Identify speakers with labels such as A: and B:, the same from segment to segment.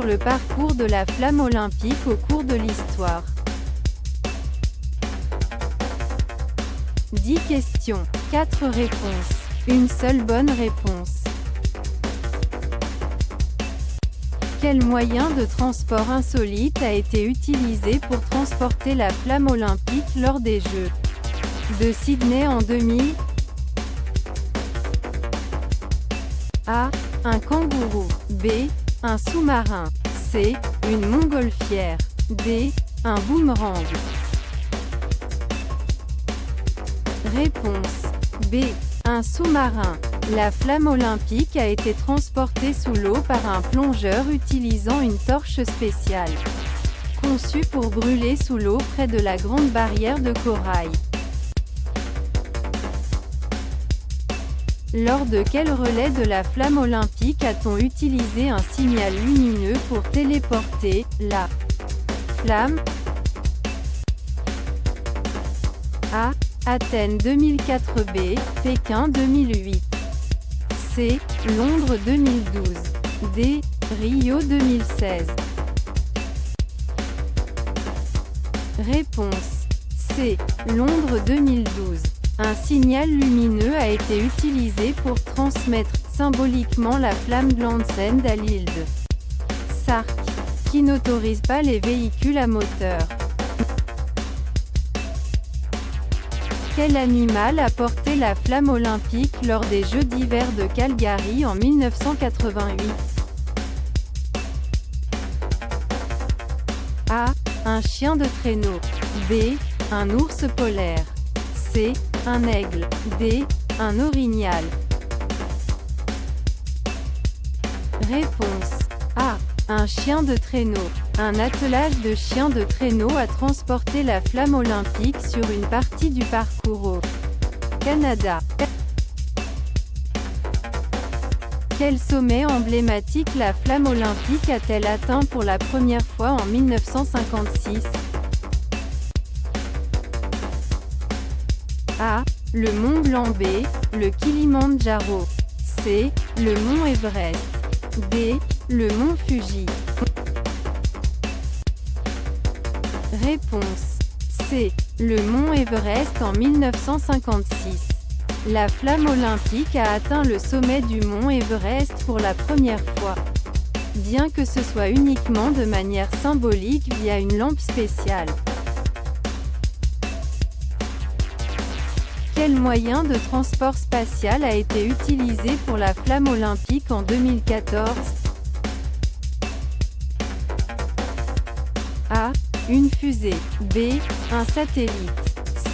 A: le parcours de la flamme olympique au cours de l'histoire. 10 questions, 4 réponses, une seule bonne réponse. Quel moyen de transport insolite a été utilisé pour transporter la flamme olympique lors des Jeux de Sydney en 2000? A. Un kangourou. B. Un sous-marin. C. Une montgolfière. D. Un boomerang. Réponse B. Un sous-marin. La flamme olympique a été transportée sous l'eau par un plongeur utilisant une torche spéciale, conçue pour brûler sous l'eau près de la Grande Barrière de Corail. Lors de quel relais de la flamme olympique a-t-on utilisé un signal lumineux pour téléporter la flamme? A. Athènes 2004. B. Pékin 2008. C. Londres 2012. D. Rio 2016. Réponse C. Londres 2012. Un signal lumineux a été utilisé pour transmettre symboliquement la flamme Glandsend à l'île de Sark, qui n'autorise pas les véhicules à moteur. Quel animal a porté la flamme olympique lors des Jeux d'hiver de Calgary en 1988? A. Un chien de traîneau. B. Un ours polaire. C. Un aigle. D. Un orignal. Réponse A. Un chien de traîneau. Un attelage de chiens de traîneau a transporté la flamme olympique sur une partie du parcours au Canada. Quel sommet emblématique la flamme olympique a-t-elle atteint pour la première fois en 1956? A. Le mont Blanc. B. Le Kilimandjaro. C. Le mont Everest. D. Le mont Fuji. Réponse C. Le mont Everest en 1956. La flamme olympique a atteint le sommet du mont Everest pour la première fois, bien que ce soit uniquement de manière symbolique via une lampe spéciale. Quel moyen de transport spatial a été utilisé pour la flamme olympique en 2014? A. Une fusée. B. Un satellite.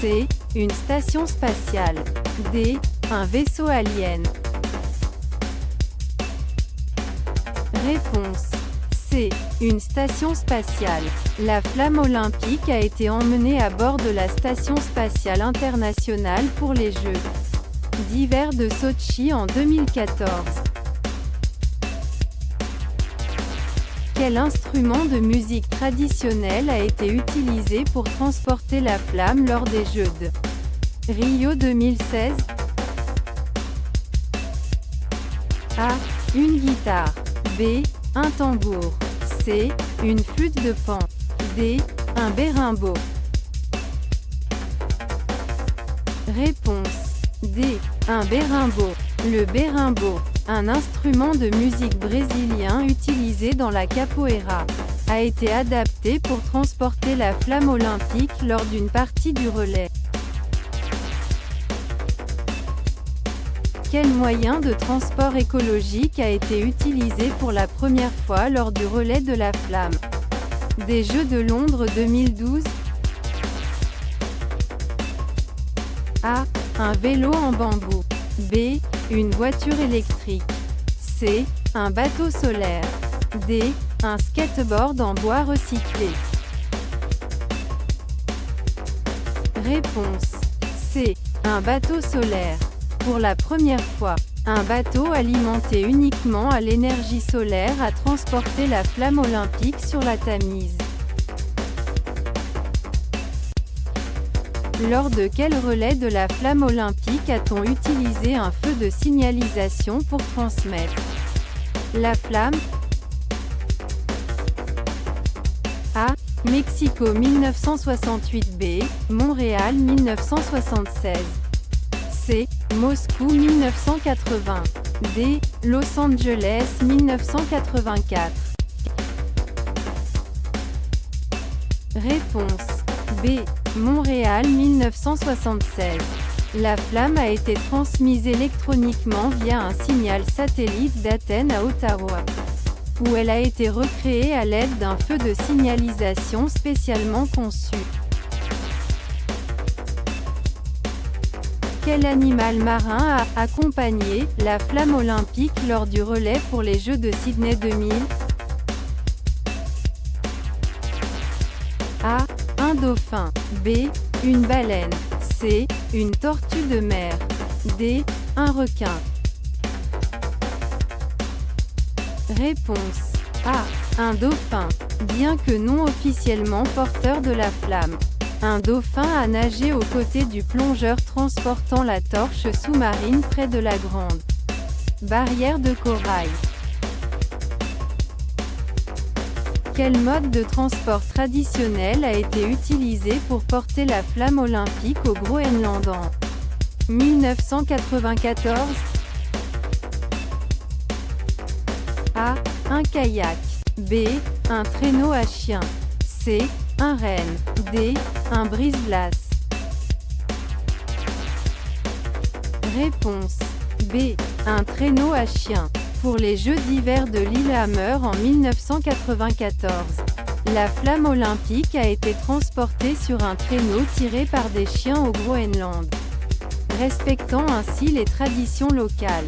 A: C. Une station spatiale. D. Un vaisseau alien. Réponse C. Une station spatiale. La flamme olympique a été emmenée à bord de la Station spatiale internationale pour les Jeux d'hiver de Sotchi en 2014. Quel instrument de musique traditionnel a été utilisé pour transporter la flamme lors des Jeux de Rio 2016? A. Une guitare. B. Un tambour. C. Une flûte de pan. D. Un bérimbo. Réponse D. Un bérimbo. Le bérimbo, un instrument de musique brésilien utilisé dans la capoeira, a été adapté pour transporter la flamme olympique lors d'une partie du relais. Quel moyen de transport écologique a été utilisé pour la première fois lors du relais de la flamme des Jeux de Londres 2012? A. Un vélo en bambou. B. Une voiture électrique. C. Un bateau solaire. D. Un skateboard en bois recyclé. Réponse C. Un bateau solaire. Pour la première fois, un bateau alimenté uniquement à l'énergie solaire a transporté la flamme olympique sur la Tamise. Lors de quel relais de la flamme olympique a-t-on utilisé un feu de signalisation pour transmettre la flamme? Mexico 1968. B. Montréal 1976. C. Moscou 1980. D. Los Angeles 1984. Réponse B. Montréal 1976. La flamme a été transmise électroniquement via un signal satellite d'Athènes à Ottawa, où elle a été recréée à l'aide d'un feu de signalisation spécialement conçu. Quel animal marin a accompagné la flamme olympique lors du relais pour les Jeux de Sydney 2000? A. Un dauphin. B. Une baleine. C. Une tortue de mer. D. Un requin. Réponse A. Un dauphin. Bien que non officiellement porteur de la flamme, un dauphin a nagé aux côtés du plongeur transportant la torche sous-marine près de la grande barrière de corail. Quel mode de transport traditionnel a été utilisé pour porter la flamme olympique au Groenland en 1994? A. Un kayak. B. Un traîneau à chien. C. Un renne. D. Un brise-glace. Réponse B. Un traîneau à chien. Pour les Jeux d'hiver de Lillehammer en 1994, la flamme olympique a été transportée sur un traîneau tiré par des chiens au Groenland, respectant ainsi les traditions locales.